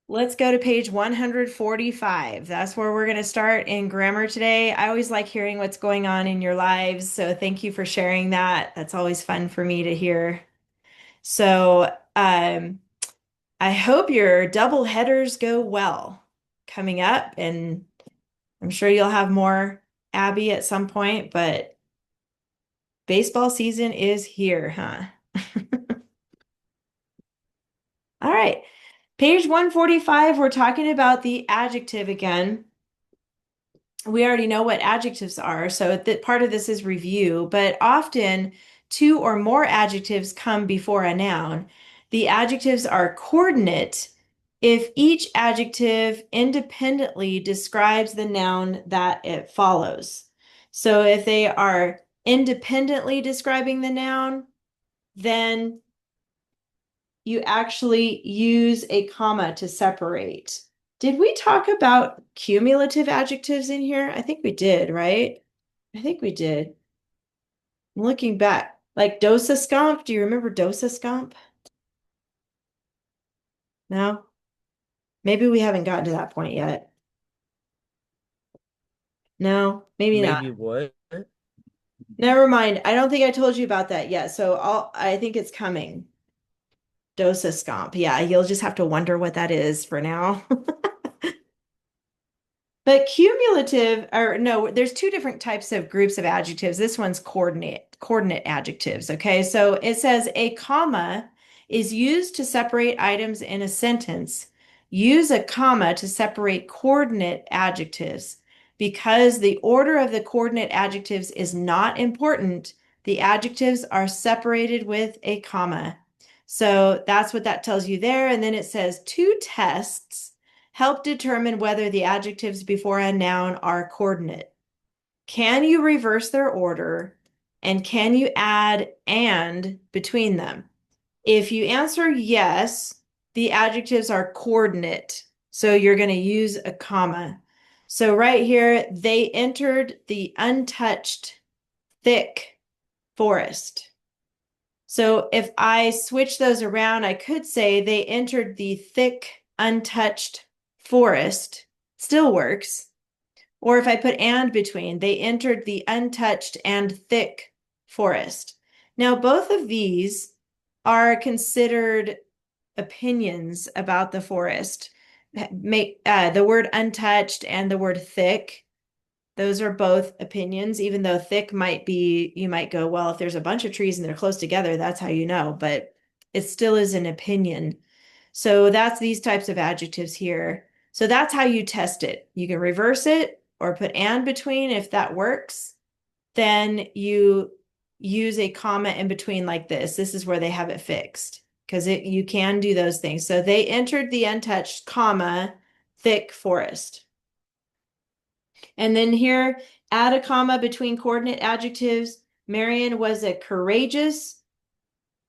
Let's go to page 145. That's where we're going to start in grammar today. I always like hearing what's going on in your lives, so thank you for sharing that. That's always fun for me to hear. So, I hope your double headers go well coming up, and I'm sure you'll have more Abby at some point, but baseball season is here, huh? All right. Page 145, we're talking about the adjective again. We already know what adjectives are, so that part of this is review, but often two or more adjectives come before a noun. The adjectives are coordinate if each adjective independently describes the noun that it follows. So if they are independently describing the noun, then you actually use a comma to separate. Did we talk about cumulative adjectives in here? I think we did, right? I think we did. I'm looking back, like dosa scomp. Do you remember dosa scomp? No? Maybe we haven't gotten to that point yet. No, maybe not. Maybe what? Never mind. I don't think I told you about that yet. So I think it's coming. Dosa scomp. Yeah, you'll just have to wonder what that is for now. But cumulative, or no, there's two different types of groups of adjectives. This one's coordinate adjectives. Okay, so it says a comma is used to separate items in a sentence. Use a comma to separate coordinate adjectives. Because the order of the coordinate adjectives is not important, the adjectives are separated with a comma. So that's what that tells you there. And then it says two tests help determine whether the adjectives before a noun are coordinate. Can you reverse their order? And can you add and between them? If you answer yes, the adjectives are coordinate. So you're going to use a comma. So right here, they entered the untouched, thick forest. So if I switch those around, I could say they entered the thick, untouched forest. Still works. Or if I put and between, they entered the untouched and thick forest. Now, both of these are considered opinions about the forest. The word untouched and the word thick, those are both opinions, even though thick might be, you might go, well, if there's a bunch of trees and they're close together, that's how you know, but it still is an opinion. So that's these types of adjectives here. So that's how you test it. You can reverse it or put and between if that works. Then you use a comma in between like this. This is where they have it fixed because you can do those things. So they entered the untouched, comma, thick forest. And then here, add a comma between coordinate adjectives. Marion was a courageous,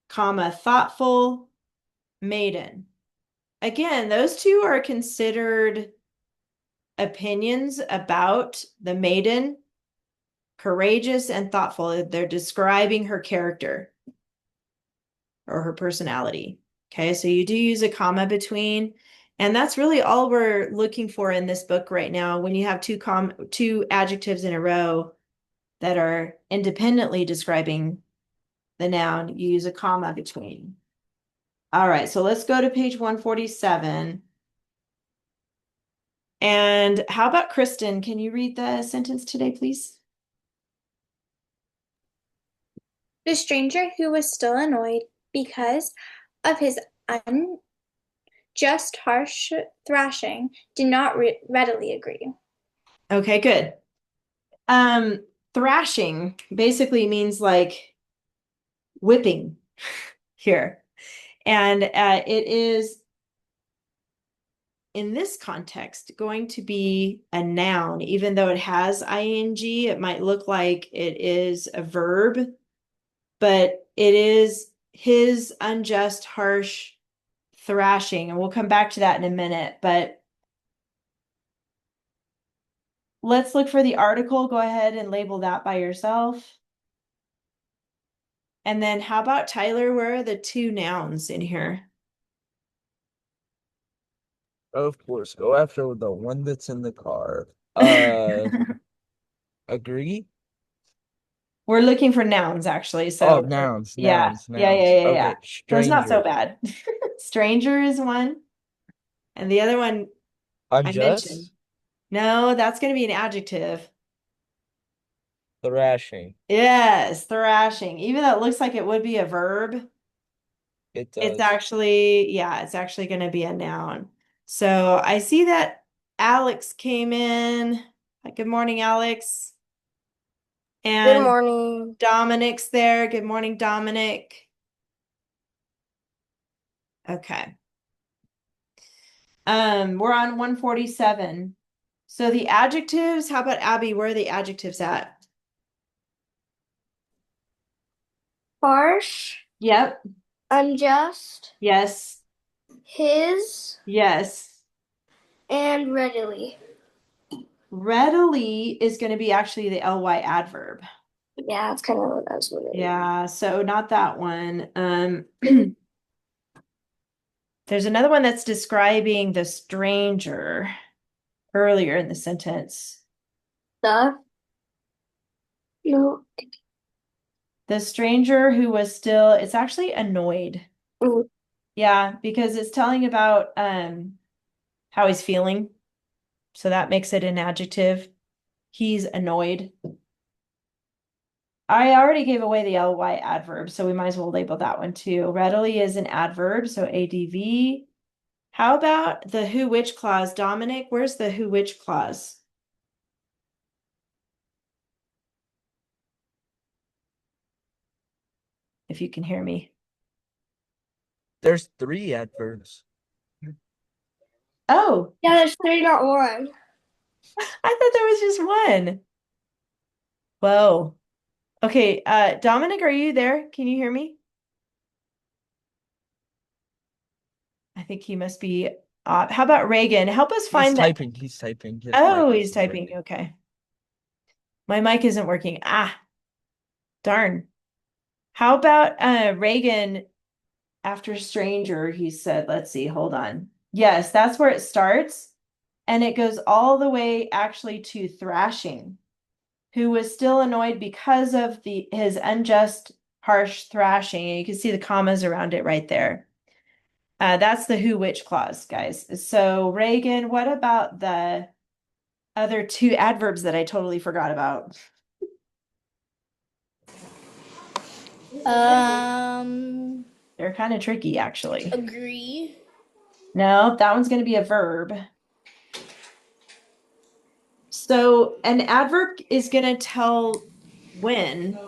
comma, thoughtful maiden. Again, those two are considered opinions about the maiden, courageous and thoughtful. They're describing her character or her personality. Okay, so you do use a comma between, and that's really all we're looking for in this book right now. When you have two adjectives in a row that are independently describing the noun, you use a comma between. All right, so let's go to page 147. And how about Kristen? Can you read the sentence today, please? The stranger, who was still annoyed because of his unjust, harsh thrashing, did not readily agree. Okay, good. Thrashing basically means like whipping here. And it is, in this context, going to be a noun. Even though it has ing, it might look like it is a verb, but it is his unjust, harsh thrashing. And we'll come back to that in a minute. But let's look for the article. Go ahead and label that by yourself. And then how about Tyler? Where are the two nouns in here? Of course, go after the one that's in the car. Agree? We're looking for nouns actually. Oh, So nouns, yeah, nouns, yeah, yeah, nouns. yeah, yeah. Okay, So it's not so stranger. bad. Stranger is one, and the other one I mentioned. Unjust, No, that's going to be an adjective. thrashing. Yes, thrashing. Even though it looks like it would be a verb, It it's does. actually, yeah, it's actually going to be a noun. So I see that Alex came in. Good morning, Alex. Good And morning. Dominic's there. Good morning, Dominic. Okay. We're on 147. So the adjectives, how about Abby? Where are the adjectives at? Harsh, Yep. unjust, Yes. his, Yes. and readily. Readily is going to be actually the ly adverb. Yeah, that's kind of what I was wondering. Yeah, so not that one. There's another one that's describing the stranger earlier in the sentence. The? No. The stranger who was still, it's actually annoyed. Mm. Yeah, because it's telling about how he's feeling. So that makes it an adjective. He's annoyed. I already gave away the ly adverb, so we might as well label that one too. Readily is an adverb, so adv. How about the who which clause? Dominic, where's the who which clause? If you can hear me. There's three adverbs. Oh, Yeah, there's three, not one. I thought there was just one. Whoa. Okay, Dominic, are you there? Can you hear me? I think he must be how about Reagan? Help us He's find that. typing. He's typing. His mic Oh, he's isn't typing. working. Okay. My mic isn't working. Ah, darn. How about Reagan after stranger? He said, let's see, hold on. Yes, that's where it starts. And it goes all the way actually to thrashing, who was still annoyed because of his unjust, harsh thrashing. And you can see the commas around it right there. That's the who which clause, guys. So Reagan, what about the other two adverbs that I totally forgot about? Um, They're kind of tricky, actually. agree. No, that one's going to be a verb. So an adverb is going to tell when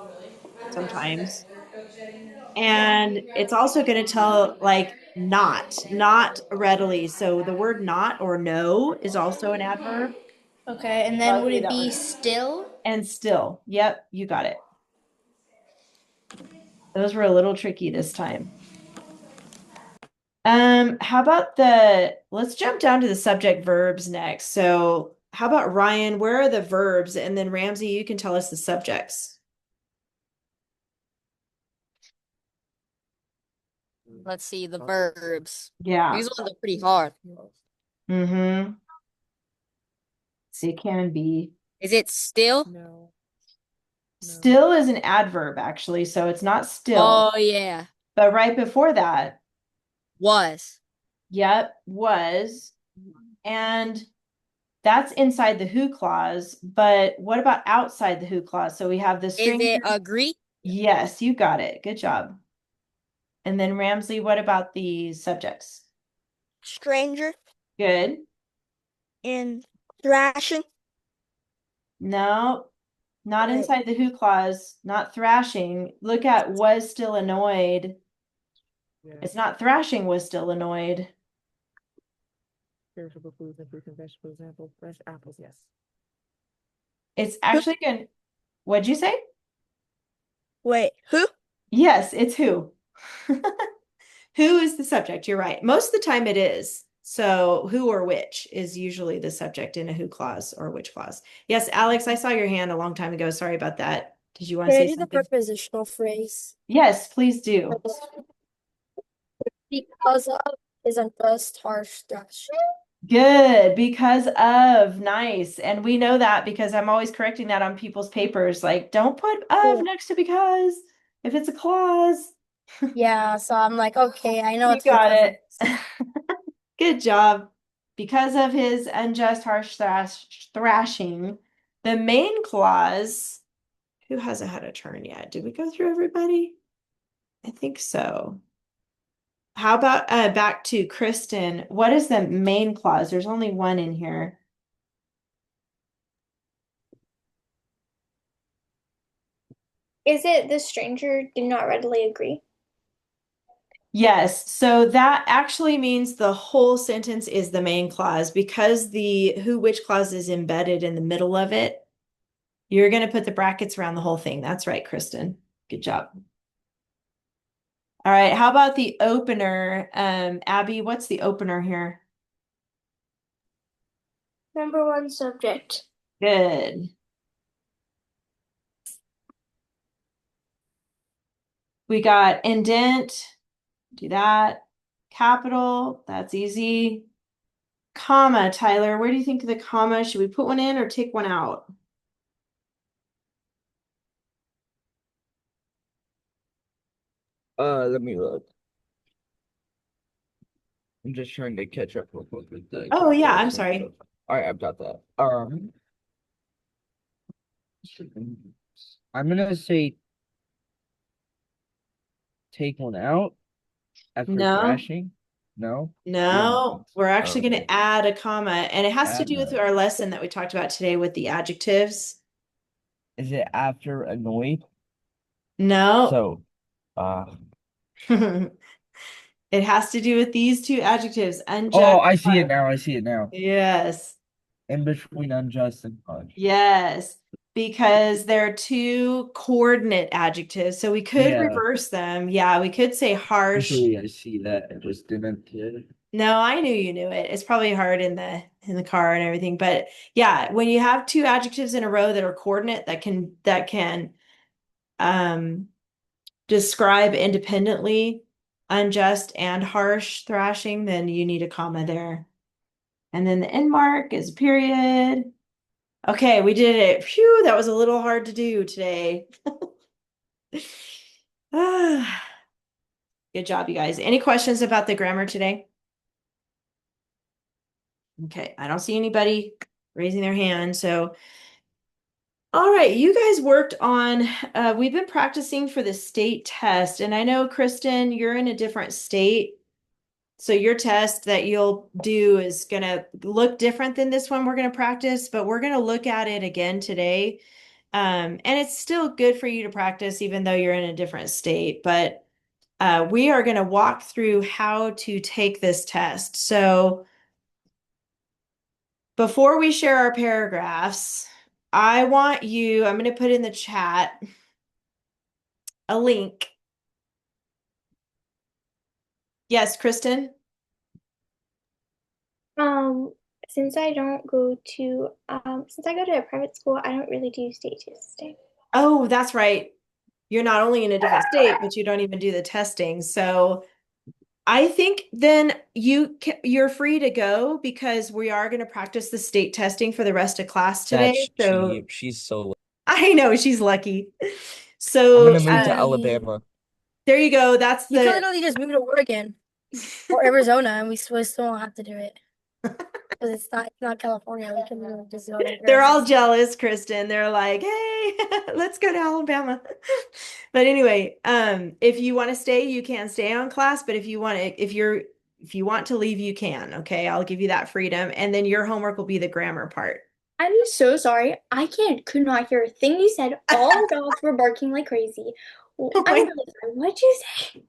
sometimes, and it's also going to tell like not readily. So the word not or no is also an adverb. Okay, and So then I'll would give you it that be one. still? And still, yep, you got it. Those were a little tricky this time. How about let's jump down to the subject verbs next. So how about Ryan, where are the verbs? And then Ramsey, you can tell us the subjects. Let's see the verbs. Yeah. These ones are pretty hard. Mm-hmm. See, can and be. Is it still? No. Still is an adverb, actually, so it's not still. Oh yeah. But right before that, Was. yep, was. And that's inside the who clause. But what about outside the who clause? So we have the Is stranger. it agree? Yes, you got it. Good job. And then Ramsey, what about the subjects? Stranger Good. in thrashing. No, not Right. inside the who clause, not thrashing. Look at was still annoyed. Yeah. It's not thrashing was still annoyed. Perishable foods and fruits and vegetables, example, fresh apples, yes. It's actually going, what'd you say? Wait, who? Yes, it's who. Who is the subject? You're right. Most of the time it is. So who or which is usually the subject in a who clause or which clause. Yes, Alex, I saw your hand a long time ago. Sorry about that. Did you want to Can I say do the something? prepositional phrase? Yes, please do. Because of is unjust, harsh, thrashing. Good, because of. Nice. And we know that because I'm always correcting that on people's papers. Like, don't put of Cool. next to because if it's a clause. Yeah, so I'm like, okay, I know You it's got because of it. Good job. Because of his unjust, harsh thrashing, the main clause, who hasn't had a turn yet? Did we go through everybody? I think so. How about back to Kristen? What is the main clause? There's only one in here. Is it the stranger did not readily agree? Yes, so that actually means the whole sentence is the main clause because the who which clause is embedded in the middle of it. You're going to put the brackets around the whole thing. That's right, Kristen. Good job. All right, how about the opener? Abby, what's the opener here? number one subject. Good. We got indent, do that. Capital, that's easy. Comma, Tyler, where do you think the comma? Should we put one in or take one out? Let me look. I'm just trying to catch up real quick with the Oh, yeah, I'm calculus and sorry. stuff. All right, I've got that. I'm gonna say take one out after No, thrashing. No? no, we're actually going Okay. to add a comma, and it has to Add do with that. our lesson that we talked about today with the adjectives. Is it after annoyed? No, So, it has to do with these two adjectives, oh, unjust. I see it now. I see it now. Yes. In between unjust and harsh. Yes, because they're two coordinate adjectives. So we could Yeah, reverse them. Yeah, we could say harsh. usually I see that. I just didn't get it. No, I knew you knew it. It's probably hard in the car and everything. But yeah, when you have two adjectives in a row that are coordinate that can um describe independently unjust and harsh thrashing, then you need a comma there. And then the end mark is a period. Okay, we did it. Phew, that was a little hard to do today. Ah, good job, you guys. Any questions about the grammar today? Okay, I don't see anybody raising their hand. So, all right, you guys worked on, we've been practicing for the state test. And I know, Kristen, you're in a different state. So your test that you'll do is going to look different than this one we're going to practice, but we're going to look at it again today. And it's still good for you to practice even though you're in a different state, but we are going to walk through how to take this test. So before we share our paragraphs, I'm going to put in the chat a link. Yes, Kristen? Um, since I don't go to since I go to a private school, I don't really do state testing. Oh, that's right. You're not only in a different state, but you don't even do the testing. So I think then you're free to go because we are going to practice the state testing for the rest of class today. That's So cheap. She's so. I know she's lucky. I'm So gonna move to Sweet. Alabama. there you go. That's You could the literally just move to Oregon or Arizona, and we still won't have to do it because it's not California. We can literally just go to they're all Arizona. jealous, Kristen. They're like, "Hey, let's go to Alabama." But anyway, if you want to stay, you can stay on class, but if you want to leave, you can, okay? I'll give you that freedom, and then your homework will be the grammar part. I'm so sorry. Could not hear a thing you said. All the dogs were barking like crazy. Oh I'm my really sorry. What'd you say?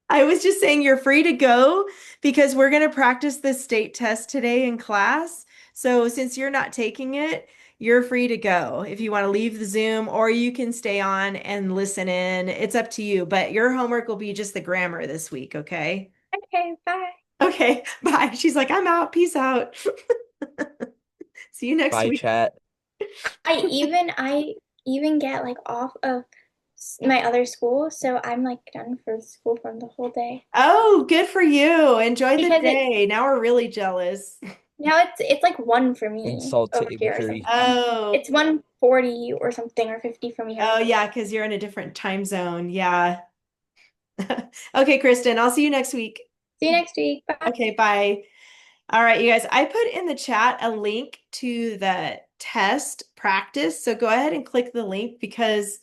I was just saying you're free to go because we're going to practice the state test today in class. So since you're not taking it, you're free to go if you want to leave the Zoom or you can stay on and listen in. It's up to you, but your homework will be just the grammar this week, okay? Okay, bye. Okay, bye. She's like, I'm out. Peace out. See you next Bye, week. chat. I even get like off of my other school, so I'm like done for school from the whole day Oh, good for you. Enjoy the because it day. Now we're really jealous. Now it's like 1 for me Insult to over here or injury. something. Oh, It's 1:40 or something or 50 for me. oh yeah, because you're in a different time zone. Yeah. Okay, Kristen, I'll see you next week. See you next week. Bye. Okay, bye. All right, you guys, I put in the chat a link to the test practice. So go ahead and click the link because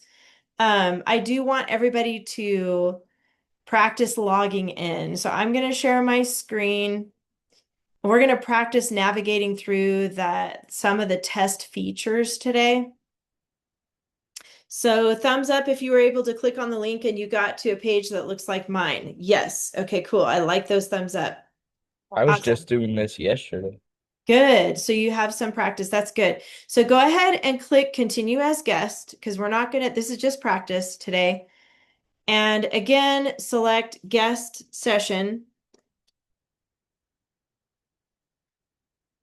I do want everybody to practice logging in. So I'm going to share my screen. We're going to practice navigating through some of the test features today. So thumbs up if you were able to click on the link and you got to a page that looks like mine. Yes. Okay, cool. I like those thumbs up. I was Awesome. just doing this yesterday. Good. So you have some practice. That's good. So go ahead and click continue as guest because we're not going to, this is just practice today. And again, select guest session.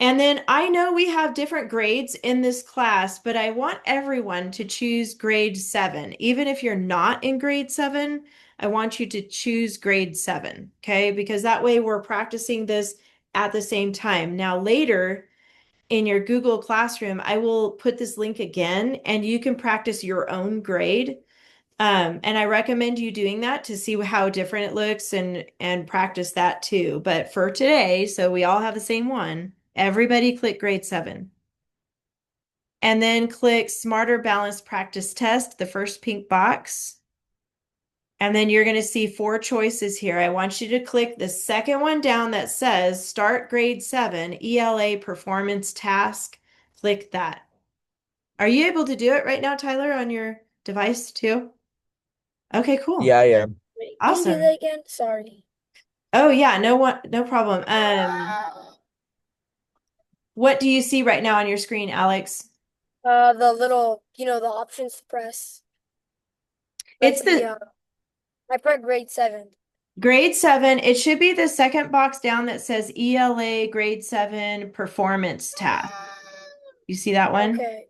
And then I know we have different grades in this class, but I want everyone to choose grade 7. Even if you're not in grade 7, I want you to choose grade 7, okay? Because that way we're practicing this at the same time. Now later in your Google Classroom, I will put this link again and you can practice your own grade. And I recommend you doing that to see how different it looks and practice that too. But for today, so we all have the same one, everybody click grade 7. And then click Smarter Balanced Practice Test, the first pink box. And then you're going to see 4 choices here. I want you to click the second one down that says Start Grade 7 ELA Performance Task. Click that. Are you able to do it right now, Tyler, on your device too? Okay, cool. Yeah, I am. Wait, can you do Awesome. that again? Sorry. Oh yeah, no problem. What do you see right now on your screen, Alex? The little, the options to press. It's Like the I put grade 7. grade 7. It should be the second box down that says ELA grade 7 performance task. You see that one? Okay.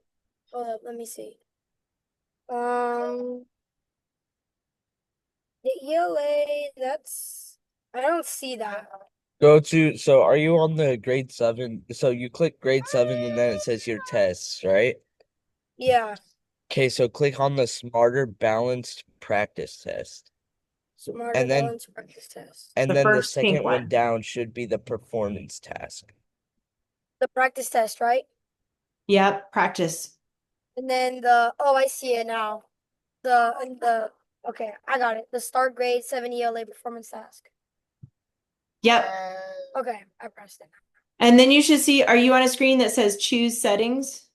Hold up, let me see. Um, the ELA, I don't see that. So are you on the grade 7? So you click grade 7 and then it says your tests, right? Yeah, Okay, so click on the Smarter Balanced Practice Test. smarter And then balance practice test. and The then the first pink second one one. down should be the performance task. The practice test, right? Yep, practice. And then I see it now. Okay, I got it. The start grade 7 ELA performance task. Yep. Okay, I pressed it. And then you should see, are you on a screen that says choose settings?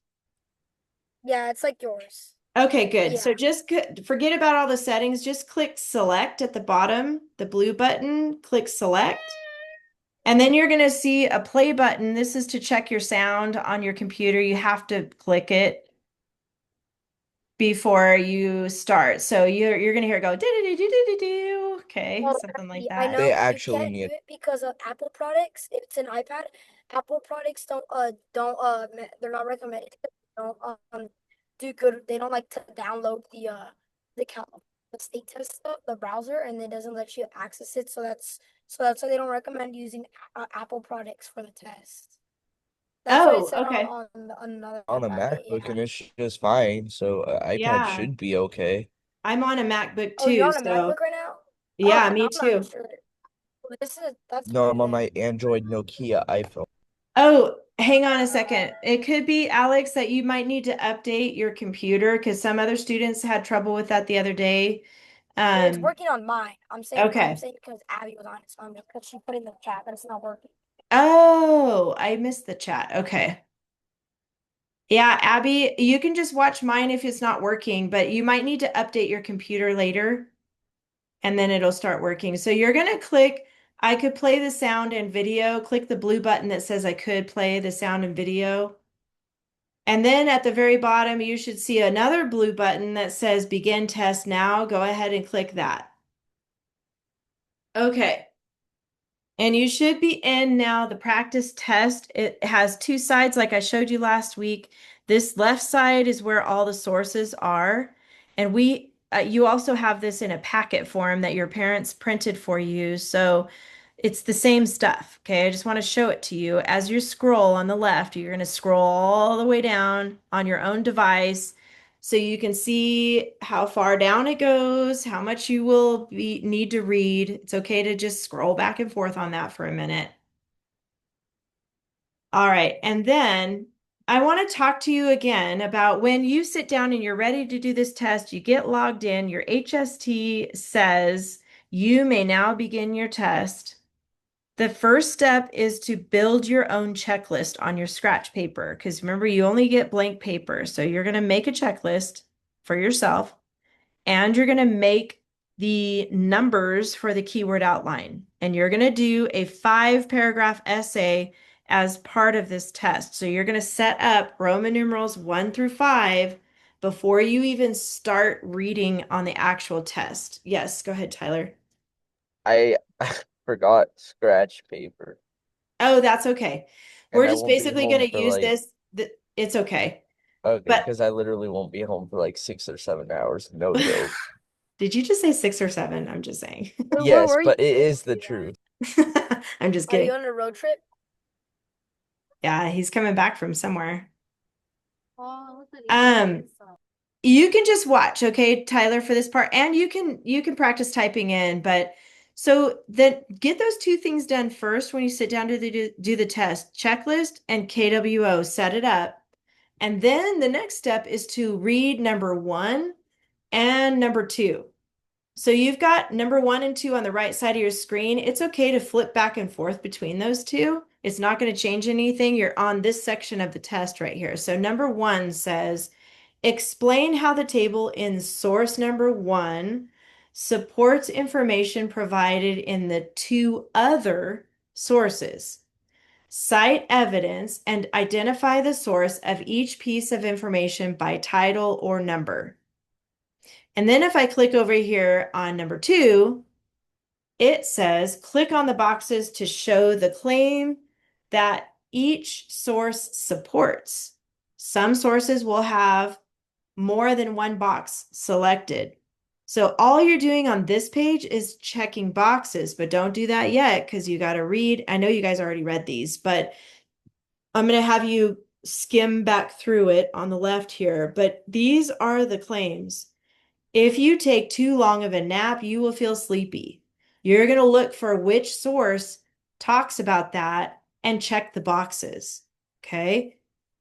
Yeah, it's like yours. Okay, good. Yeah. So just forget about all the settings. Just click select at the bottom, the blue button, click select. And then you're going to see a play button. This is to check your sound on your computer. You have to click it before you start. So you're going to hear it go do do do do do do. Okay, Well, something like I that. know They you actually can't do need it because of Apple products. If it's an iPad, Apple products they're not recommended. They don't do good. They don't like to download the state test stuff, the browser, and it doesn't let you access it. So that's why they don't recommend using Apple products for the test. That's what it Oh, said okay. on another on a iPad. MacBook and it's just fine. So iPad Yeah. should be okay. I'm on a MacBook Oh, you're too, on a so MacBook right now? yeah, Oh, me I'm not too. sure. Well, that's No, weird I'm on then. my Android Nokia iPhone. Oh, hang on a second. It could be, Alex, that you might need to update your computer because some other students had trouble with that the other day. Well, it's working on mine. I'm Okay. saying because Abby was on it, so because she put in the chat that it's not working. Oh, I missed the chat. Okay. Yeah, Abby, you can just watch mine if it's not working, but you might need to update your computer later and then it'll start working. So you're going to click, I could play the sound and video. Click the blue button that says I could play the sound and video. And then at the very bottom, you should see another blue button that says begin test now. Go ahead and click that. Okay. And you should be in now the practice test. It has 2 sides like I showed you last week. This left side is where all the sources are. And you also have this in a packet form that your parents printed for you. So It's the same stuff. Okay. I just want to show it to you. As you scroll on the left, you're going to scroll all the way down on your own device so you can see how far down it goes, how much you will need to read. It's okay to just scroll back and forth on that for a minute. All right. And then I want to talk to you again about when you sit down and you're ready to do this test, you get logged in, your HST says you may now begin your test. The first step is to build your own checklist on your scratch paper because remember, you only get blank paper. So you're going to make a checklist for yourself and you're going to make the numbers for the keyword outline. And you're going to do a 5-paragraph essay as part of this test. So you're going to set up Roman numerals 1 through 5 before you even start reading on the actual test. Yes, go ahead, Tyler. I forgot scratch paper, Oh, that's okay. and We're I just won't be basically going home to for use like, this. It's okay. okay, But because I literally won't be home for like 6 or 7 hours. No joke. did you just say 6 or 7? I'm just saying. Where Yes, were you? but it is the truth. I'm just Are you kidding. on a road trip? Yeah, he's coming back from somewhere. Oh, look at Um, you can just watch, okay, Tyler, for this part, and you can practice typing in, but so then get those two things done first when you sit down to do the test, checklist and KWO, set it up. And then the next step is to read number 1 and number 2. So you've got number 1 and 2 on the right side of your screen. It's okay to flip back and forth between those two. It's not going to change anything. You're on this section of the test right here. So number 1 says, explain how the table in source number 1 supports information provided in the 2 other sources. Cite evidence and identify the source of each piece of information by title or number. And then if I click over here on number 2, it says click on the boxes to show the claim that each source supports. Some sources will have more than one box selected. So all you're doing on this page is checking boxes, but don't do that yet because you got to read. I know you guys already read these, but I'm going to have you skim back through it on the left here. But these are the claims. If you take too long of a nap, you will feel sleepy. You're going to look for which source talks about that and check the boxes. Okay.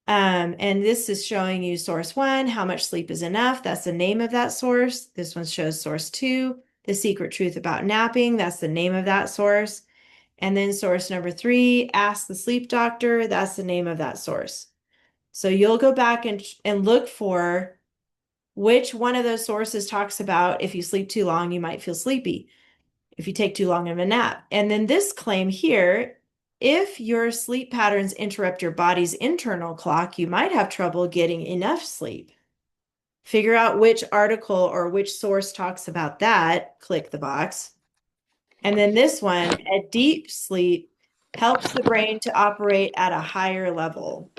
And this is showing you source 1, how much sleep is enough. That's the name of that source. This one shows source 2, the secret truth about napping. That's the name of that source. And then source number 3, ask the sleep doctor. That's the name of that source. So you'll go back and look for which one of those sources talks about if you sleep too long, you might feel sleepy if you take too long of a nap. And then this claim here, if your sleep patterns interrupt your body's internal clock, you might have trouble getting enough sleep. Figure out which article or which source talks about that, click the box. And then this one, a deep sleep helps the brain to operate at a higher level.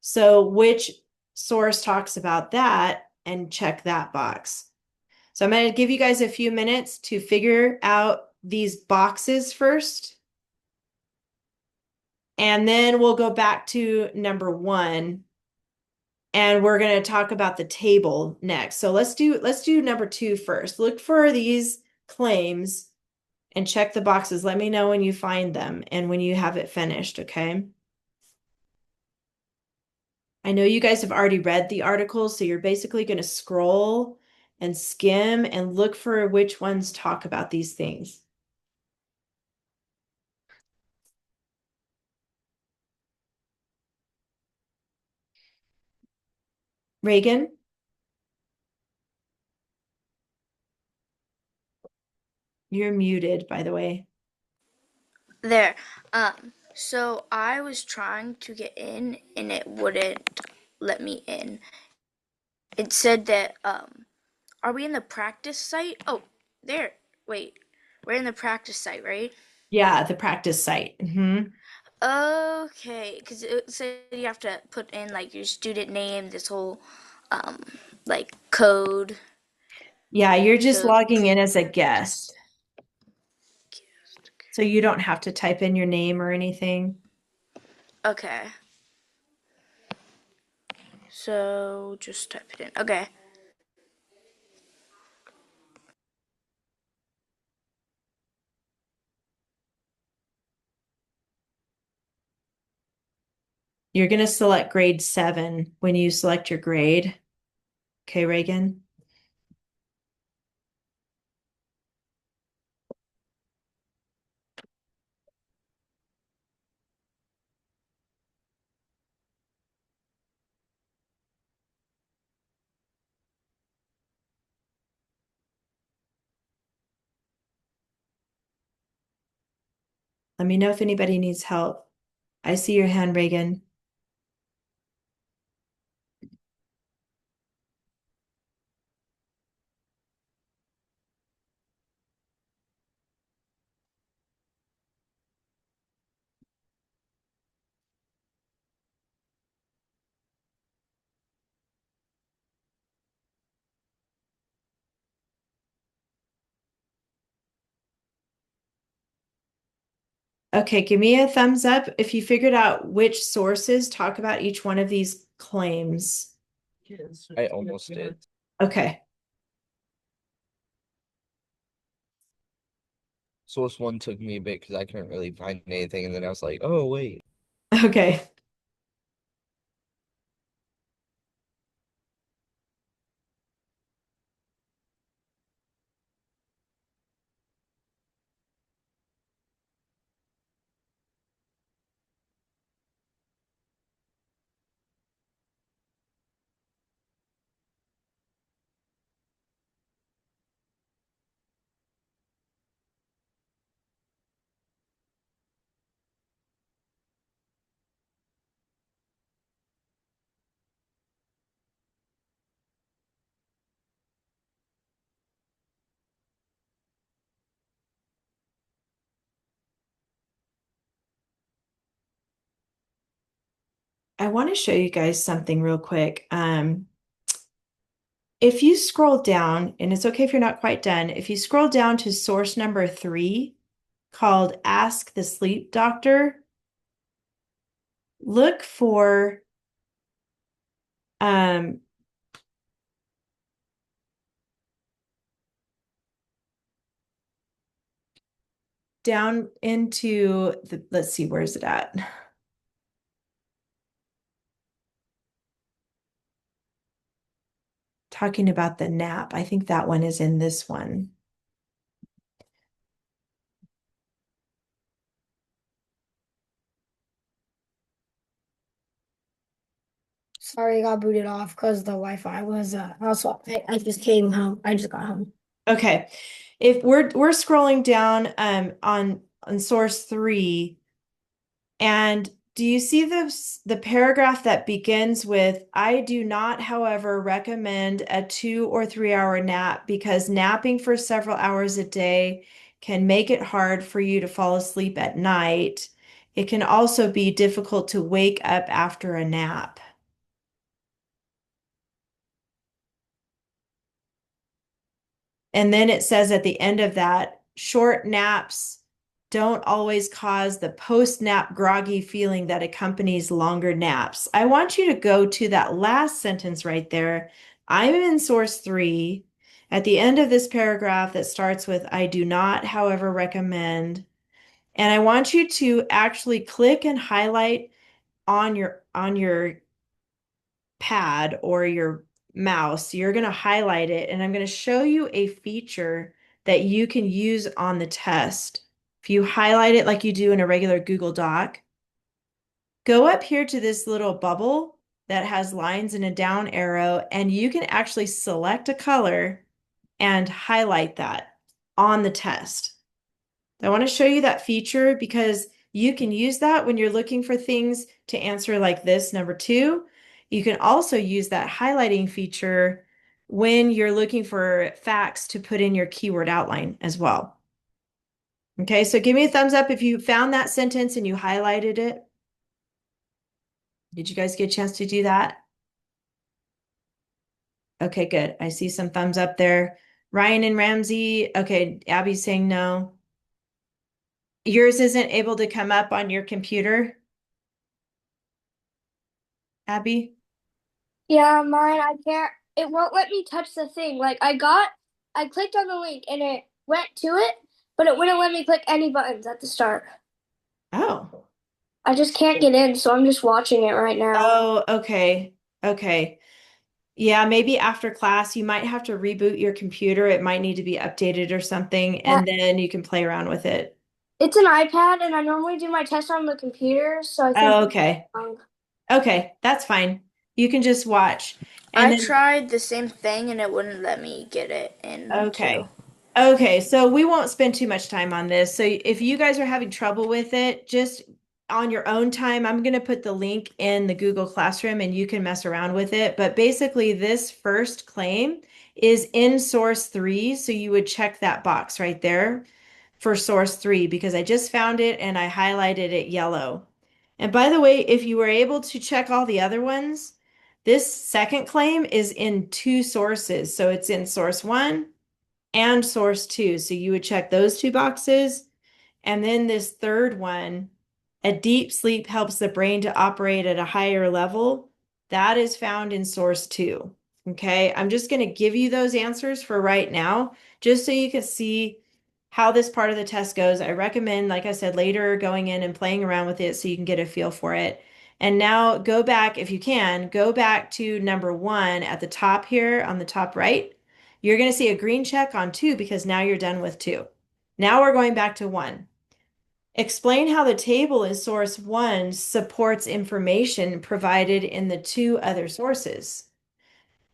So which source talks about that and check that box. So I'm going to give you guys a few minutes to figure out these boxes first. And then we'll go back to number 1 and we're going to talk about the table next. So let's do number 2 first. Look for these claims and check the boxes. Let me know when you find them and when you have it finished, okay? I know you guys have already read the article, so you're basically going to scroll and skim and look for which ones talk about these things. Reagan? You're muted, by the way. There. So I was trying to get in and it wouldn't let me in. It said that, are we in the practice site? Oh, there. Wait. We're in the practice site, right? Yeah, the practice site. Okay, because it said you have to put in like your student name, this whole um like code. Yeah, you're just The logging in as a guest. So you don't have to type in your name or anything. Okay. So just type it in. Okay. You're going to select grade 7 when you select your grade. Okay, Reagan? Let me know if anybody needs help. I see your hand, Reagan. Okay, give me a thumbs up if you figured out which sources talk about each one of these claims. I almost did. Okay. Source one took me a bit because I couldn't really find anything, and then I was like, oh wait. Okay. I want to show you guys something real quick. If you scroll down, and it's okay if you're not quite done, if you scroll down to source number 3 called Ask the Sleep Doctor, look for um, down into the, let's see, where's it at? Talking about the nap. I think that one is in this one. Sorry, I got booted off because the Wi-Fi was also I just came home. I just got home. Okay. If we're scrolling down on source 3, and do you see the paragraph that begins with, I do not, however, recommend a 2 or 3 hour nap because napping for several hours a day can make it hard for you to fall asleep at night. It can also be difficult to wake up after a nap. And then it says at the end of that, short naps don't always cause the post-nap groggy feeling that accompanies longer naps. I want you to go to that last sentence right there. I'm in source 3 at the end of this paragraph that starts with, I do not, however, recommend. And I want you to actually click and highlight on your pad or your mouse, you're going to highlight it, and I'm going to show you a feature that you can use on the test. If you highlight it like you do in a regular Google Doc, go up here to this little bubble that has lines and a down arrow, and you can actually select a color and highlight that on the test. I want to show you that feature because you can use that when you're looking for things to answer like this, number 2. You can also use that highlighting feature when you're looking for facts to put in your keyword outline as well. Okay, so give me a thumbs up if you found that sentence and you highlighted it. Did you guys get a chance to do that? Okay, good. I see some thumbs up there. Ryan and Ramsey. Okay, Abby's saying no. Yours isn't able to come up on your computer, Abby? Yeah, mine, I can't, it won't let me touch the thing. Like I clicked on the link and it went to it, but it wouldn't let me click any buttons at the start. Oh. I just can't get in, so I'm just watching it right now. Oh, okay. Okay. Yeah, maybe after class, you might have to reboot your computer. It might need to be updated or something, Yeah, and then you can play around with it. it's an iPad and I normally do my test on the computer, so I think Oh, okay. um, Okay, that's fine. You can just watch. And I then tried the same thing and it wouldn't let me get it in too. okay. Okay, so we won't spend too much time on this. So if you guys are having trouble with it, just on your own time, I'm going to put the link in the Google Classroom and you can mess around with it. But basically, this first claim is in source 3. So you would check that box right there for source 3 because I just found it and I highlighted it yellow. And by the way, if you were able to check all the other ones, this second claim is in 2 sources. So it's in source 1 and source 2. So you would check those 2 boxes. And then this third one, a deep sleep helps the brain to operate at a higher level. That is found in source 2. Okay, I'm just going to give you those answers for right now, just so you can see how this part of the test goes. I recommend, like I said, later going in and playing around with it so you can get a feel for it. And now go back, if you can, go back to number 1 at the top here on the top right. You're going to see a green check on 2 because now you're done with 2. Now we're going back to 1. Explain how the table in source 1 supports information provided in the 2 other sources.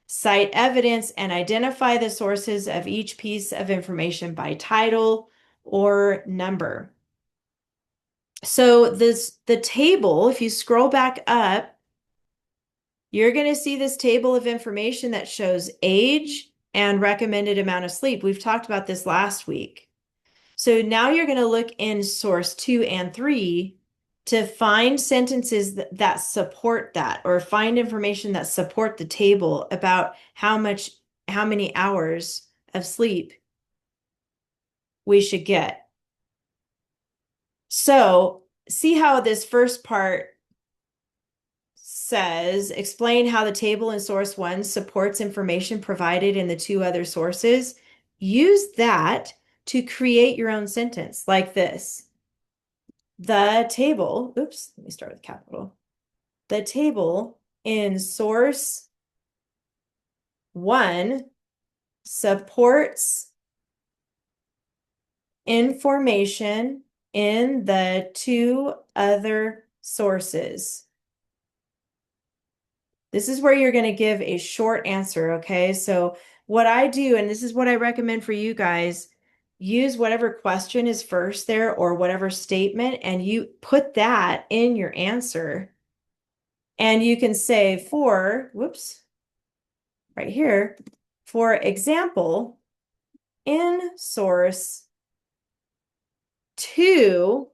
Cite evidence and identify the sources of each piece of information by title or number. So the table, if you scroll back up, you're going to see this table of information that shows age and recommended amount of sleep. We've talked about this last week. So now you're going to look in source 2 and 3 to find sentences that support that or find information that support the table about how many hours of sleep we should get. So see how this first part says, explain how the table in source 1 supports information provided in the 2 other sources. Use that to create your own sentence like this. The table, oops, let me start with capital. The table in source 1 supports information in the 2 other sources. This is where you're going to give a short answer, okay? So what I do, and this is what I recommend for you guys, use whatever question is first there or whatever statement, and you put that in your answer. And you can say whoops, right here, for example, in source 2,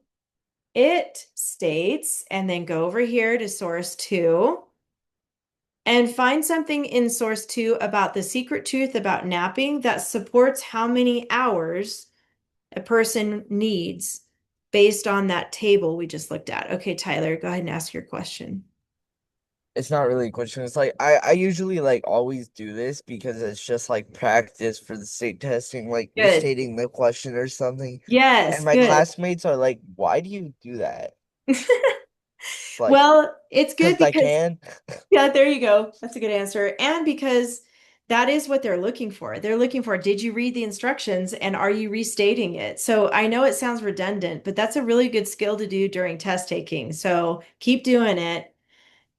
it states, and then go over here to source 2 and find something in source 2 about the secret truth about napping that supports how many hours a person needs based on that table we just looked at. Okay, Tyler, go ahead and ask your question. It's not really a question. It's like I usually like always do this because it's just like practice for the state testing, like Good. restating the question or something. Yes, And my good. classmates are like, "Why do you do that?" It's like, Well, it's good because I because can. yeah, there you go. That's a good answer. And because that is what they're looking for. They're looking for, did you read the instructions and are you restating it? So I know it sounds redundant, but that's a really good skill to do during test taking. So keep doing it.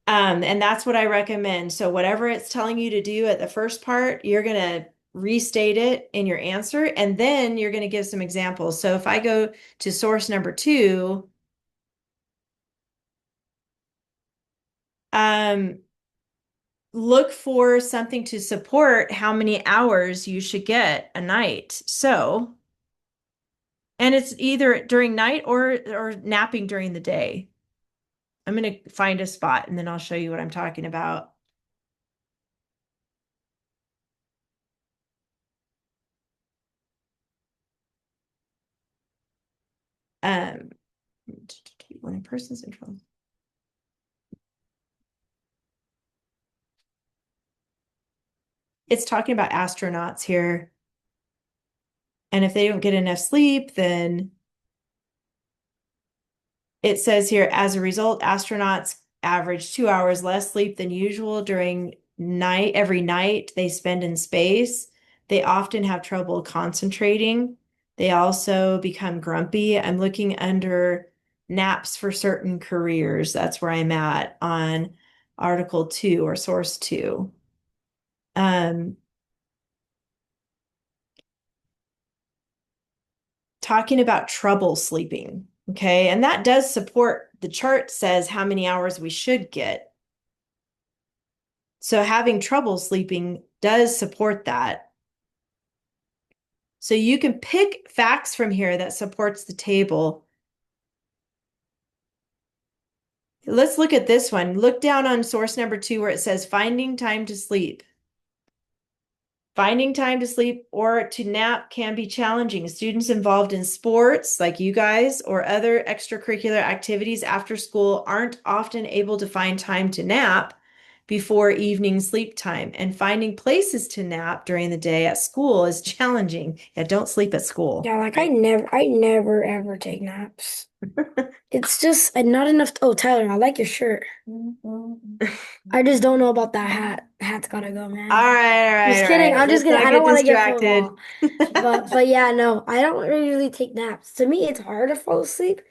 And that's what I recommend. So whatever it's telling you to do at the first part, you're going to restate it in your answer, and then you're going to give some examples. So if I go to source number 2, um, look for something to support how many hours you should get a night. So, and it's either during night or napping during the day. I'm going to find a spot and then I'll show you what I'm talking about. um, when a person's in trouble. It's talking about astronauts here. And if they don't get enough sleep, then it says here, as a result, astronauts average 2 hours less sleep than usual during every night they spend in space. They often have trouble concentrating. They also become grumpy. I'm looking under naps for certain careers. That's where I'm at on Article 2 or Source 2. Talking about trouble sleeping. Okay. And that does support the chart says how many hours we should get. So having trouble sleeping does support that. So you can pick facts from here that supports the table. Let's look at this one. Look down on source number 2 where it says finding time to sleep. Finding time to sleep or to nap can be challenging. Students involved in sports, like you guys, or other extracurricular activities after school aren't often able to find time to nap before evening sleep time. And finding places to nap during the day at school is challenging. Yeah, don't sleep at school. Yeah, like I never ever take naps. It's just not enough. Oh, Tyler, I like your shirt. I just don't know about that hat. Hat's gotta go, man. All right, Just kidding. I'm just Let's kidding. not I don't get want to get distracted. football. But yeah, no, I don't really take naps. To me, it's hard to fall asleep,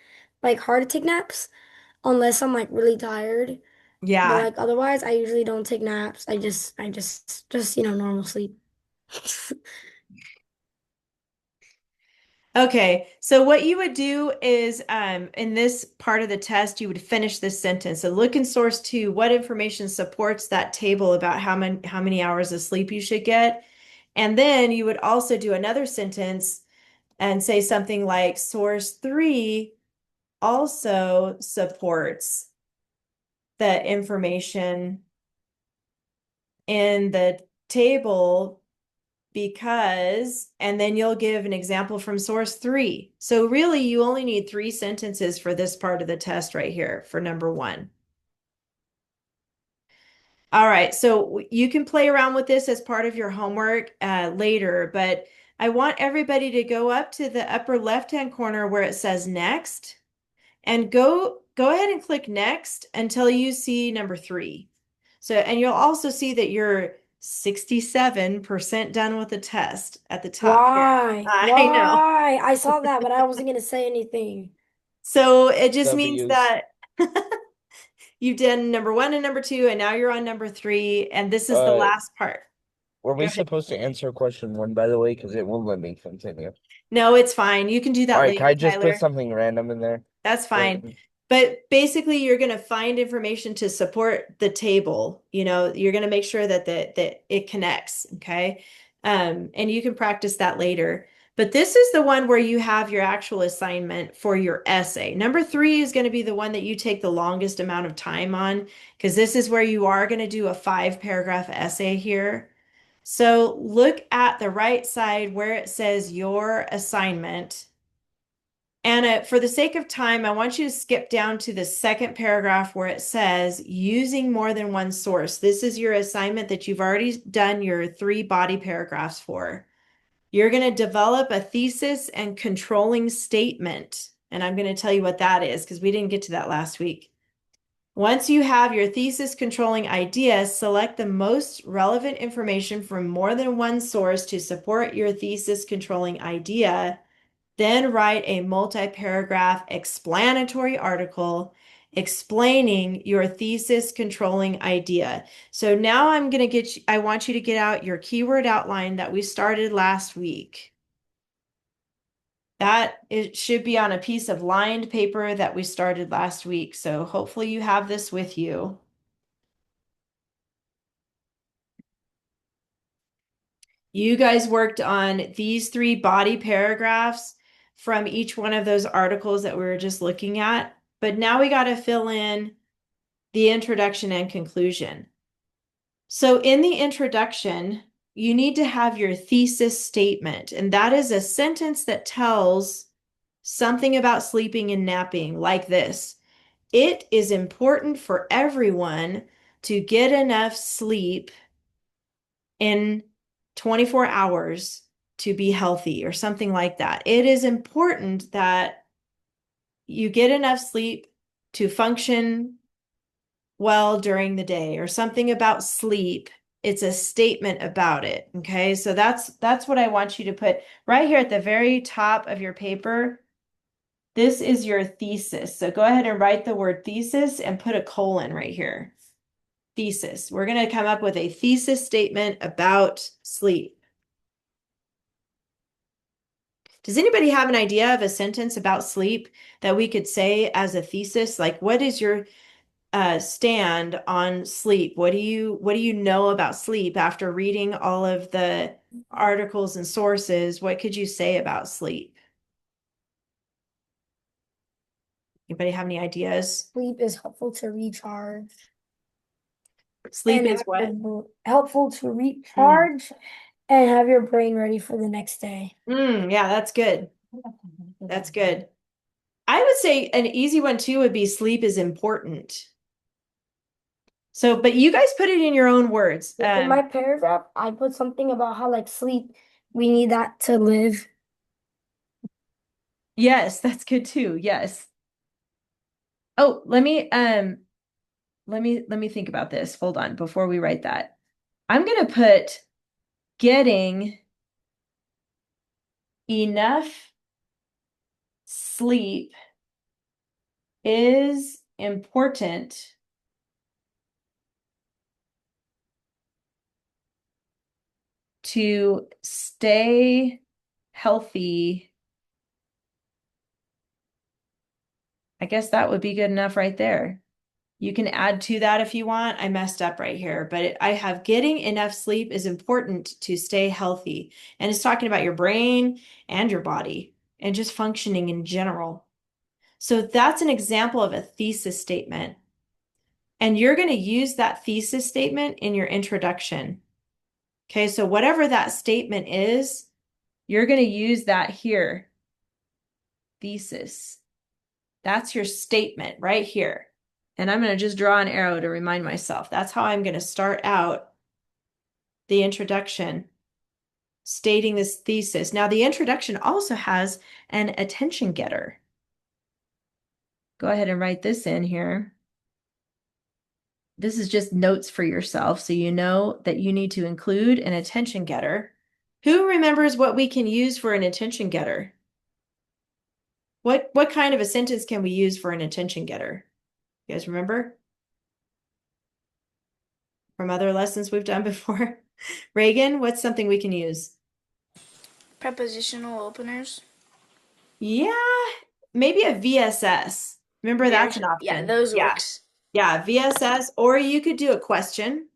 like hard to take naps, unless I'm like really tired. But Yeah. like otherwise, I usually don't take naps. I just normal sleep. Okay, so what you would do is in this part of the test, you would finish this sentence. So look in source 2, what information supports that table about how many hours of sleep you should get. And then you would also do another sentence and say something like source 3 also supports the information in the table because, and then you'll give an example from source 3. So really you only need 3 sentences for this part of the test right here for number 1. All right, so you can play around with this as part of your homework later, but I want everybody to go up to the upper left-hand corner where it says next and go ahead and click next until you see number 3. So, and you'll also see that you're 67% done with the test at the top here. Why? I know. Why? I saw that, but I wasn't gonna say anything. So it just means W's. that you've done number 1 and number 2, and now you're on number 3, and this is the last part. Were we Go ahead. supposed to answer question 1, by the way? Because it won't let me continue. No, it's fine. You can do that All right, later, can I just Tyler. put something random in there? That's fine. Then? But basically, you're going to find information to support the table. You know, you're going to make sure that that it connects. Okay. And you can practice that later. But this is the one where you have your actual assignment for your essay. Number 3 is going to be the one that you take the longest amount of time on, because this is where you are going to do a 5-paragraph essay here. So look at the right side where it says your assignment. And for the sake of time, I want you to skip down to the second paragraph where it says using more than one source. This is your assignment that you've already done your 3 body paragraphs for. You're going to develop a thesis and controlling statement. And I'm going to tell you what that is because we didn't get to that last week. Once you have your thesis controlling idea, select the most relevant information from more than one source to support your thesis controlling idea. Then write a multi-paragraph explanatory article explaining your thesis controlling idea. So now I want you to get out your keyword outline that we started last week. It should be on a piece of lined paper that we started last week. So hopefully you have this with you. You guys worked on these 3 body paragraphs from each one of those articles that we were just looking at. But now we got to fill in the introduction and conclusion. So in the introduction, you need to have your thesis statement, and that is a sentence that tells something about sleeping and napping like this. It is important for everyone to get enough sleep in 24 hours to be healthy or something like that. It is important that you get enough sleep to function well during the day or something about sleep. It's a statement about it. Okay. So that's what I want you to put right here at the very top of your paper. This is your thesis. So go ahead and write the word thesis and put a colon right here. Thesis. We're going to come up with a thesis statement about sleep. Does anybody have an idea of a sentence about sleep that we could say as a thesis? Like, what is your stand on sleep? What do you know about sleep after reading all of the articles and sources? What could you say about sleep? Anybody have any ideas? Sleep is helpful to recharge. Sleep and is have what? helpful to recharge and have your brain ready for the next day. Yeah, that's good. That's good. I would say an easy one too would be sleep is important. So, but you guys put it in your own words. In my paragraph, I put something about how like sleep, we need that to live. Yes, that's good too. Yes. Oh, let me think about this. Hold on before we write that. I'm going to put getting enough sleep is important to stay healthy. I guess that would be good enough right there. You can add to that if you want. I messed up right here, but I have getting enough sleep is important to stay healthy. And it's talking about your brain and your body and just functioning in general. So that's an example of a thesis statement. And you're going to use that thesis statement in your introduction. Okay, so whatever that statement is, you're going to use that here. Thesis. That's your statement right here. And I'm going to just draw an arrow to remind myself. That's how I'm going to start out the introduction, stating this thesis. Now, the introduction also has an attention getter. Go ahead and write this in here. This is just notes for yourself, so you know that you need to include an attention getter. Who remembers what we can use for an attention getter? What kind of a sentence can we use for an attention getter? You guys remember? From other lessons we've done before? Reagan, what's something we can use? Prepositional openers. Yeah, maybe a VSS. Remember, that's an option. Yeah, those works. Yeah, VSS, or you could do a question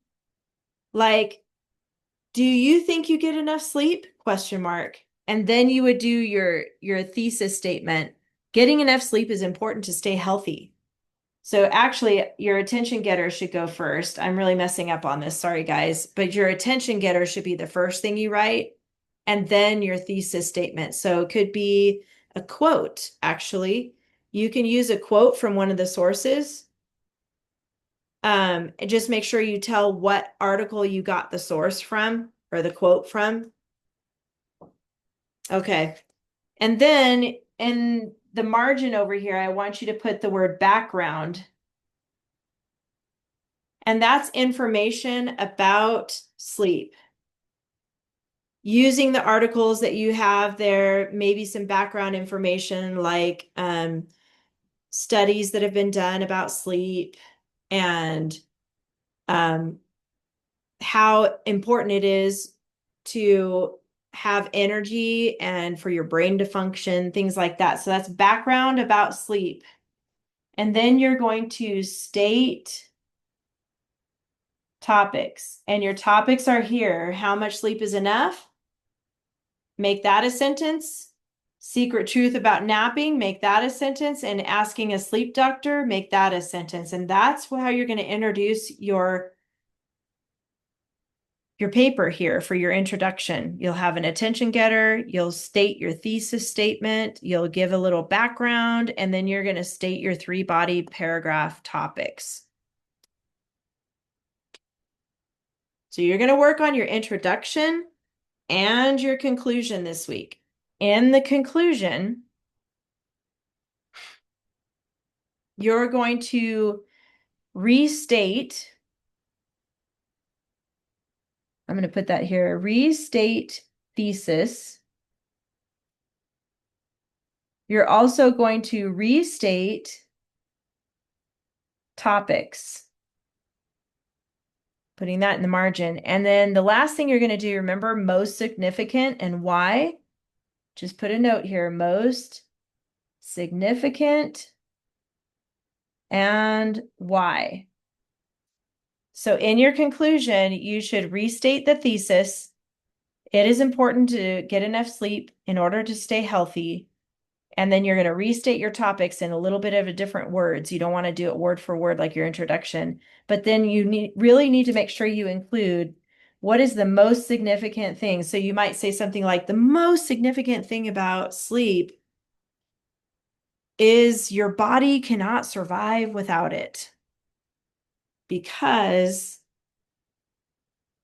like, do you think you get enough sleep? Question mark. And then you would do your thesis statement. Getting enough sleep is important to stay healthy. So actually, your attention getter should go first. I'm really messing up on this. Sorry, guys. But your attention getter should be the first thing you write, and then your thesis statement. So it could be a quote, actually. You can use a quote from one of the sources. And just make sure you tell what article you got the source from or the quote from. Okay. And then in the margin over here, I want you to put the word background. And that's information about sleep. Using the articles that you have there, maybe some background information like studies that have been done about sleep and how important it is to have energy and for your brain to function, things like that. So that's background about sleep. And then you're going to state topics. And your topics are here. How much sleep is enough? Make that a sentence. Secret truth about napping, make that a sentence. And asking a sleep doctor, make that a sentence. And that's how you're going to introduce your your paper here for your introduction. You'll have an attention getter, you'll state your thesis statement, you'll give a little background, and then you're going to state your 3-body paragraph topics. So you're going to work on your introduction and your conclusion this week. In the conclusion, you're going to restate, I'm going to put that here, restate thesis. You're also going to restate topics, putting that in the margin. And then the last thing you're going to do, remember, most significant and why. Just put a note here, most significant and why. So in your conclusion, you should restate the thesis. It is important to get enough sleep in order to stay healthy. And then you're going to restate your topics in a little bit of a different words. You don't want to do it word for word like your introduction, but then you really need to make sure you include what is the most significant thing. So you might say something like the most significant thing about sleep is your body cannot survive without it because,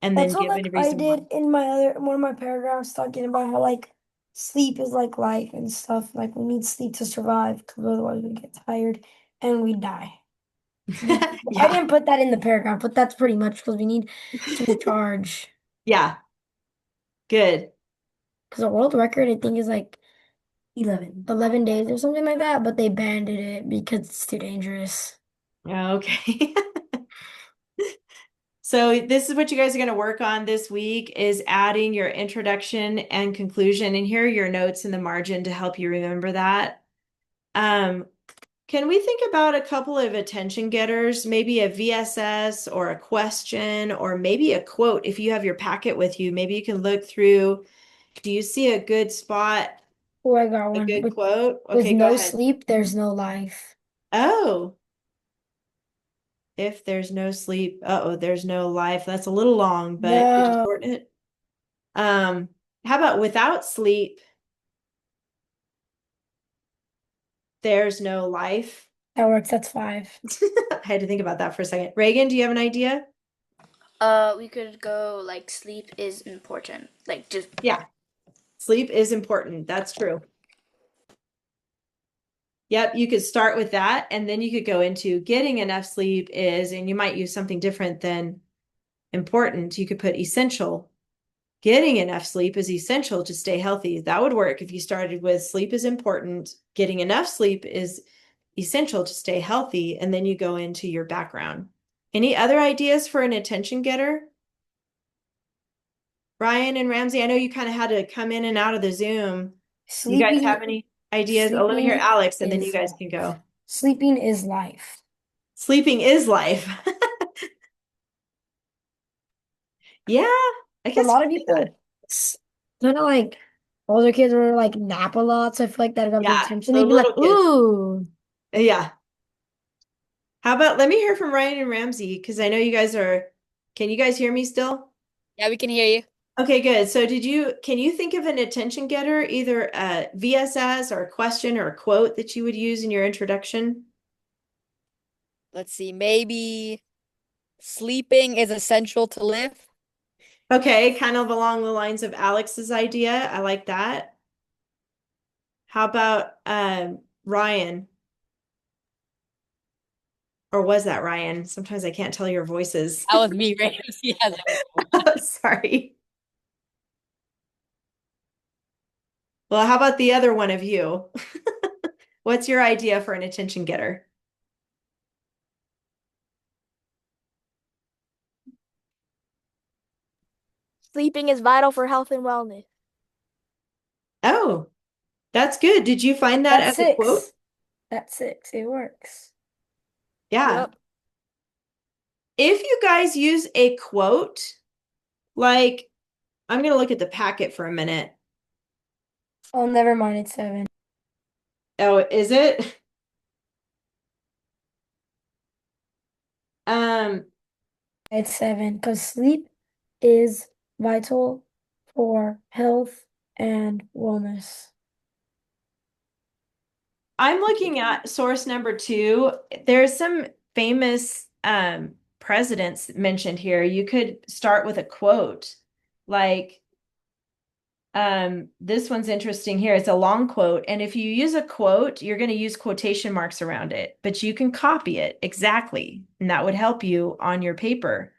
and then That's what give like a I reason why. did in my other one of my paragraphs talking about how like sleep is like life and stuff. Like we need sleep to survive because otherwise we get tired and we die. I Yeah. didn't put that in the paragraph, but that's pretty much because we need to recharge. Yeah. Good. Because the world record I think is like 11 days or something like that, but they banned it because it's too dangerous. Okay. So this is what you guys are going to work on this week is adding your introduction and conclusion. And here are your notes in the margin to help you remember that. Can we think about a couple of attention getters, maybe a VSS or a question, or maybe a quote? If you have your packet with you, maybe you can look through. Do you see a good spot, Oh, I got a one. good quote? With Okay, go no ahead. sleep, there's no life. Oh, if there's no sleep, uh-oh, there's no life. That's a little long, but could you No, shorten it? How about without sleep, there's no life? that works. That's 5. I had to think about that for a second. Reagan, do you have an idea? We could go like sleep is important. Like just Yeah, sleep is important. That's true. Yep, you could start with that, and then you could go into getting enough sleep is, and you might use something different than important. You could put essential. Getting enough sleep is essential to stay healthy. That would work if you started with sleep is important. Getting enough sleep is essential to stay healthy, and then you go into your background. Any other ideas for an attention getter? Brian and Ramsey, I know you kind of had to come in and out of the Zoom. You guys Sleeping, have any ideas? Oh, let me hear sleeping Alex, and then you is guys can go. sleeping is life. Sleeping is life. Yeah, I A guess you lot of could say that. people kind of like older kids were like nap a lot, so I feel like that got their Yeah, attention. the They'd be like, little kids. "Ooh." Yeah. How about let me hear from Ryan and Ramsey because I know you guys are. Can you guys hear me still? Yeah, we can hear you. Okay, good. So can you think of an attention getter, either a VSS or a question or a quote that you would use in your introduction? Let's see. Maybe sleeping is essential to live. Okay, kind of along the lines of Alex's idea. I like that. How about Ryan? Or was that Ryan? Sometimes I can't tell your voices. That was me, right? Yeah, that was me. Oh, sorry. Well, how about the other one of you? What's your idea for an attention getter? Sleeping is vital for health and wellness. Oh, that's good. Did you find that That's as a quote? 6. That's 6. It works. Yeah. Yep. If you guys use a quote, like, I'm going to look at the packet for a minute. Oh, never mind. It's 7. Oh, is it? It's 7 because sleep is vital for health and wellness. I'm looking at source number 2. There's some famous presidents mentioned here. You could start with a quote. Like this one's interesting here. It's a long quote, and if you use a quote, you're going to use quotation marks around it, but you can copy it exactly, and that would help you on your paper.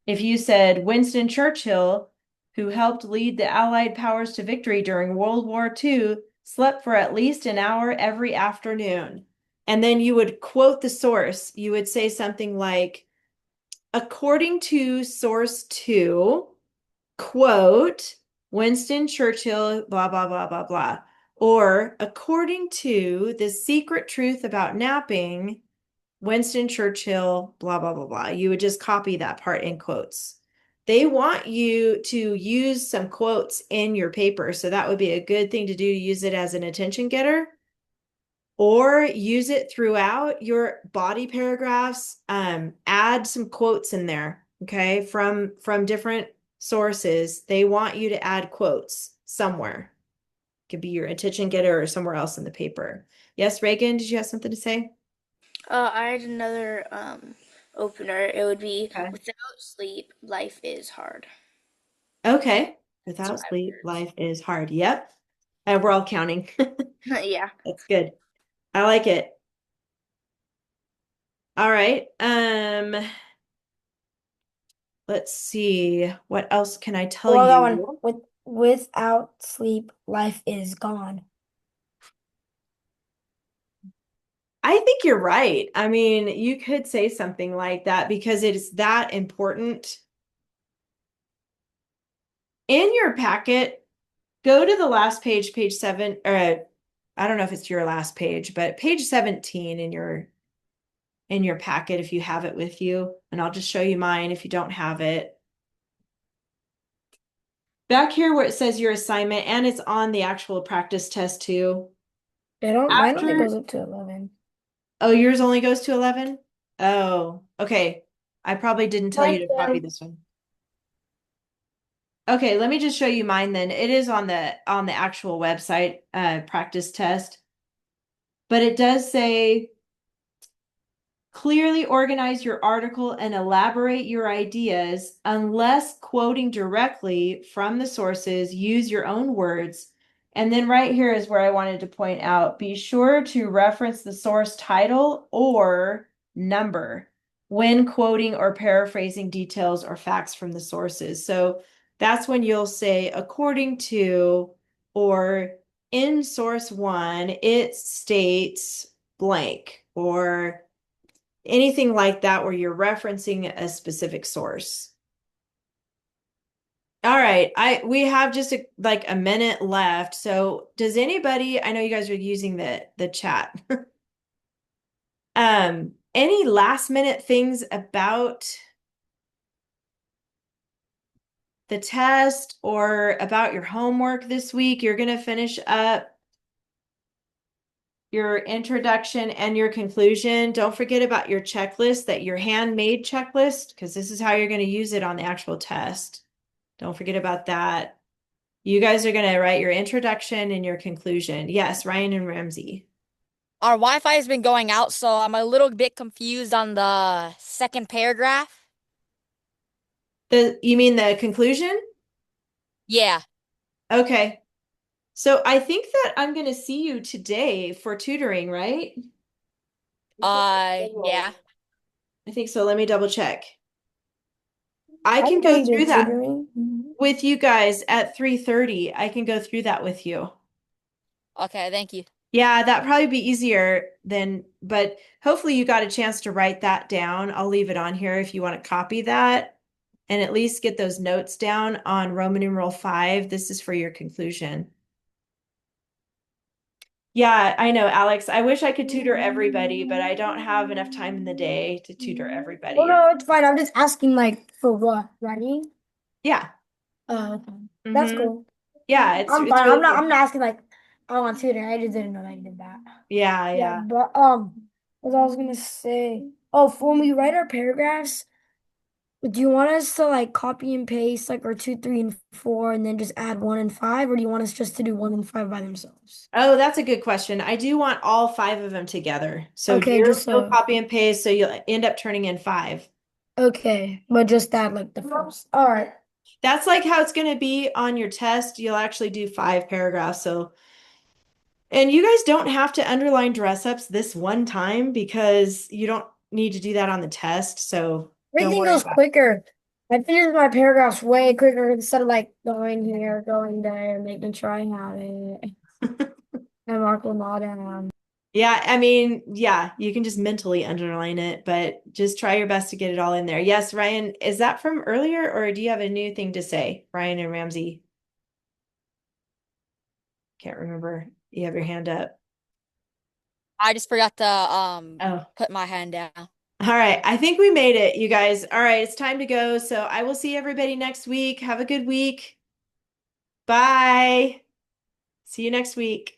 If you said Winston Churchill, who helped lead the Allied powers to victory during World War II, slept for at least an hour every afternoon. And then you would quote the source. You would say something like, according to source 2, quote, Winston Churchill, blah, blah, blah, blah, blah. Or according to the secret truth about napping, Winston Churchill, blah, blah, blah, blah. You would just copy that part in quotes. They want you to use some quotes in your paper. So that would be a good thing to do, use it as an attention getter or use it throughout your body paragraphs. Add some quotes in there, okay, from different sources. They want you to add quotes somewhere. It could be your attention getter or somewhere else in the paper. Yes, Reagan, did you have something to say? I had another opener. It would be Okay. without sleep, life is hard. Okay. That's Without five sleep, words. life is hard. Yep. And we're all counting. Yeah. That's good. I like it. All right. Let's see. What else can I tell Well, that you? one without sleep, life is gone. I think you're right. I mean, you could say something like that because it is that important. In your packet, go to the last page, page 7, or I don't know if it's your last page, but page 17 in your packet if you have it with you, and I'll just show you mine if you don't have it. Back here where it says your assignment, and it's on the actual practice test too. Mine only After, goes up to 11. oh, yours only goes to 11? Oh, okay. I probably didn't tell you Mine to copy can. this one. Okay, let me just show you mine then. It is on the actual website, practice test. But it does say clearly organize your article and elaborate your ideas unless quoting directly from the sources, use your own words. And then right here is where I wanted to point out, be sure to reference the source title or number when quoting or paraphrasing details or facts from the sources. So that's when you'll say according to or in source 1, it states blank or anything like that where you're referencing a specific source. All right, we have just like a minute left. So does anybody, I know you guys are using the chat. Any last minute things about the test or about your homework this week? You're going to finish up your introduction and your conclusion. Don't forget about your checklist, that your handmade checklist, because this is how you're going to use it on the actual test. Don't forget about that. You guys are going to write your introduction and your conclusion. Yes, Ryan and Ramsey. Our Wi-Fi has been going out, so I'm a little bit confused on the second paragraph. You mean the conclusion? Yeah. Okay. So I think that I'm going to see you today for tutoring, right? Yeah. I think so. Let me double check. I I can didn't know go you through did that tutoring. with you guys at 3:30. I can go through that with you. Okay, thank you. Yeah, that'd probably be easier than, but hopefully you got a chance to write that down. I'll leave it on here if you want to copy that and at least get those notes down on Roman numeral 5. This is for your conclusion. Yeah, I know, Alex. I wish I could tutor everybody, but I don't have enough time in the day to tutor Oh everybody. no, it's fine. I'm just asking like for what, writing? Yeah. Okay. That's Mm-hmm. cool. Yeah, it's I'm fine. really I'm not asking like I want tutoring. I just didn't know that you did that. yeah, Yeah, yeah. but what I was gonna say. Oh, for when we write our paragraphs, Do you want us to like copy and paste like our 2, 3, and 4 and then just add 1 and 5, or do you want us just to do 1 and 5 by themselves? Oh, that's a good question. I do want all 5 of them together. So Okay, just no so. copy and paste, so you'll end up turning in 5. Okay, but just add like the first. All right. That's like how it's going to be on your test. You'll actually do 5 paragraphs. So, and you guys don't have to underline dress ups this one time because you don't need to do that on the test. So don't Everything worry goes about quicker. I finished my paragraphs way quicker instead of like going here, going there, making sure I had it. it. And mark them all down. Yeah, I mean, yeah, you can just mentally underline it, but just try your best to get it all in there. Yes, Ryan, is that from earlier or do you have a new thing to say? Ryan and Ramsey? Can't remember. You have your hand up. I just forgot to Oh, put my hand down. all right. I think we made it, you guys. All right, it's time to go. So I will see everybody next week. Have a good week. Bye. See you next week.